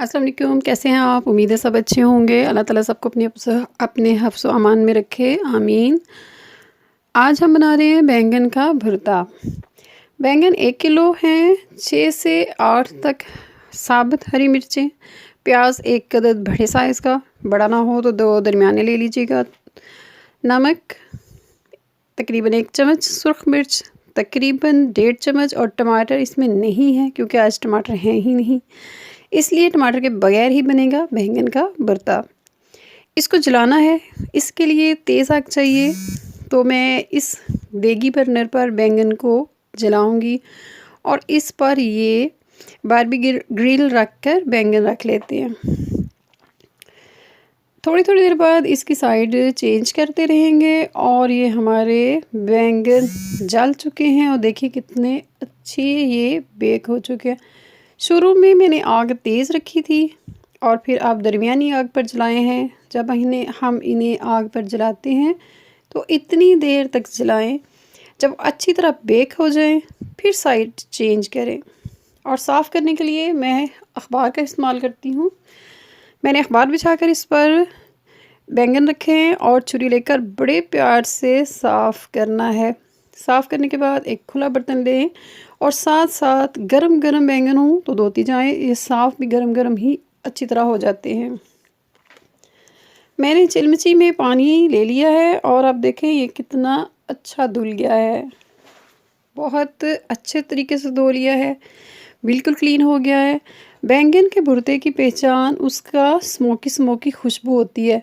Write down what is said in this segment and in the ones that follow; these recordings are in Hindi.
अस्सलाम वालेकुम, कैसे हैं आप? उम्मीद है सब अच्छे होंगे। अल्लाह ताला सबको अपने हिफ्ज़ व अमान में रखे, आमीन। आज हम बना रहे हैं बैंगन का भरता। बैंगन 1 किलो हैं, 6 से 8 तक साबुत हरी मिर्चें, प्याज 1 अदद बड़े साइज़ का, बड़ा ना हो तो 2 दरमियाने ले लीजिएगा। नमक तकरीबन 1 चम्मच, सुर्ख मिर्च तकरीबन 1.5 चम्मच और टमाटर इसमें नहीं है क्योंकि आज टमाटर हैं ही नहीं, इसलिए टमाटर के बगैर ही बनेगा बैंगन का भरता। इसको जलाना है, इसके लिए तेज़ आग चाहिए। तो मैं इस देगी बर्नर पर बैंगन को जलाऊंगी और इस पर ये बारबी ग्रिल रख कर बैंगन रख लेते हैं। थोड़ी थोड़ी देर बाद इसकी साइड चेंज करते रहेंगे और ये हमारे बैंगन जल चुके हैं और देखिए कितने अच्छे ये बेक हो चुके हैं। शुरू में मैंने आग तेज़ रखी थी और फिर आप दरमियानी आग पर जलाए हैं। जब हम इन्हें आग पर जलाते हैं तो इतनी देर तक जलाएं जब अच्छी तरह बेक हो जाएं, फिर साइड चेंज करें। और साफ़ करने के लिए मैं अखबार का इस्तेमाल करती हूँ। मैंने अखबार बिछाकर इस पर बैंगन रखे हैं और छुरी लेकर बड़े प्यार से साफ़ करना है। साफ़ करने के बाद एक खुला बर्तन लें और साथ साथ गरम गरम बैंगन हो तो धोती जाएं, ये साफ़ भी गरम गरम ही अच्छी तरह हो जाते हैं। मैंने चिलमची में पानी ले लिया है और अब देखें ये कितना अच्छा धुल गया है, बहुत अच्छे तरीके से धो लिया है, बिल्कुल क्लीन हो गया है। बैंगन के भुर्ते की पहचान उसका स्मोकी खुशबू होती है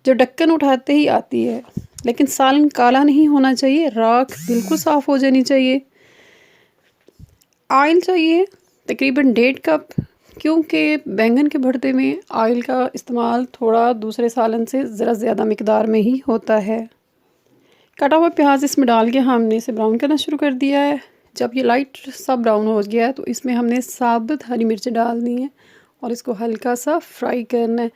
जो ढक्कन उठाते ही आती है, लेकिन सालन काला नहीं होना चाहिए, राख बिल्कुल साफ़ हो जानी चाहिए। ऑयल चाहिए तकरीबन 1.5 कप, क्योंकि बैंगन के भरते में ऑयल का इस्तेमाल थोड़ा दूसरे सालन से ज़रा ज़्यादा मिकदार में ही होता है। कटा हुआ प्याज इसमें डाल के हमने इसे ब्राउन करना शुरू कर दिया है। जब ये लाइट सा ब्राउन हो गया है तो इसमें हमने साबुत हरी मिर्च डालनी है और इसको हल्का सा फ्राई करना है।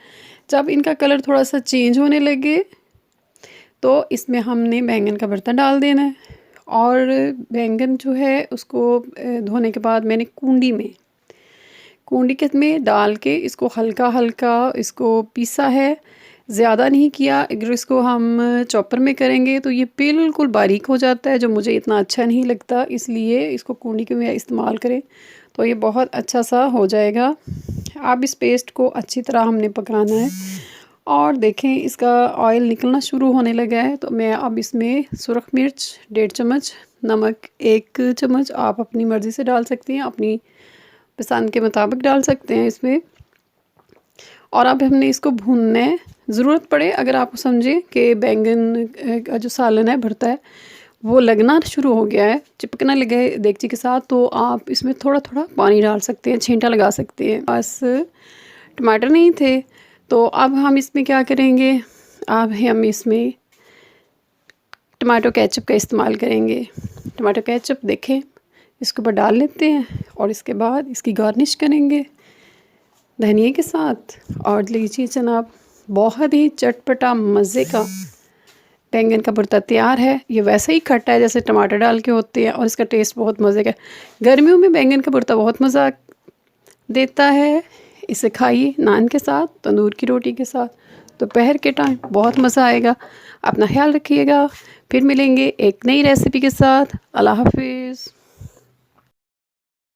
जब इनका कलर थोड़ा सा चेंज होने लगे तो इसमें हमने बैंगन का भरता डाल देना है। और बैंगन जो है उसको धोने के बाद मैंने कूंडी में डाल के इसको हल्का हल्का इसको पीसा है, ज़्यादा नहीं किया। अगर इसको हम चॉपर में करेंगे तो ये बिल्कुल बारीक हो जाता है, जो मुझे इतना अच्छा नहीं लगता, इसलिए इसको कूंडी के में इस्तेमाल करें तो ये बहुत अच्छा सा हो जाएगा। अब इस पेस्ट को अच्छी तरह हमने पकाना है और देखें इसका ऑयल निकलना शुरू होने लगा है। तो मैं अब इसमें सुरख मिर्च 1.5 चम्मच, नमक 1 चम्मच, आप अपनी मर्ज़ी से डाल सकती हैं, अपनी पसंद के मुताबिक डाल सकते हैं इसमें। और अब हमने इसको भूनना है। ज़रूरत पड़े अगर आप समझें कि बैंगन का जो सालन है भरता है वो लगना शुरू हो गया है, चिपकना लगा है देगची के साथ, तो आप इसमें थोड़ा थोड़ा पानी डाल सकते हैं, छींटा लगा सकते हैं। बस टमाटर नहीं थे तो अब हम इसमें क्या करेंगे, अब हम इसमें टमाटो केचप का इस्तेमाल करेंगे। टमाटो केचप देखें इसके ऊपर डाल लेते हैं और इसके बाद इसकी गार्निश करेंगे धनिया के साथ। और लीजिए जनाब, बहुत ही चटपटा मज़े का बैंगन का भरता तैयार है। ये वैसे ही खट्टा है जैसे टमाटर डाल के होते हैं और इसका टेस्ट बहुत मज़े का है। गर्मियों में बैंगन का भरता बहुत मज़ा देता है। इसे खाइए नान के साथ, तंदूर की रोटी के साथ, दोपहर के टाइम बहुत मज़ा आएगा। अपना ख्याल रखिएगा, फिर मिलेंगे एक नई रेसिपी के साथ। अल्लाह हाफिज़।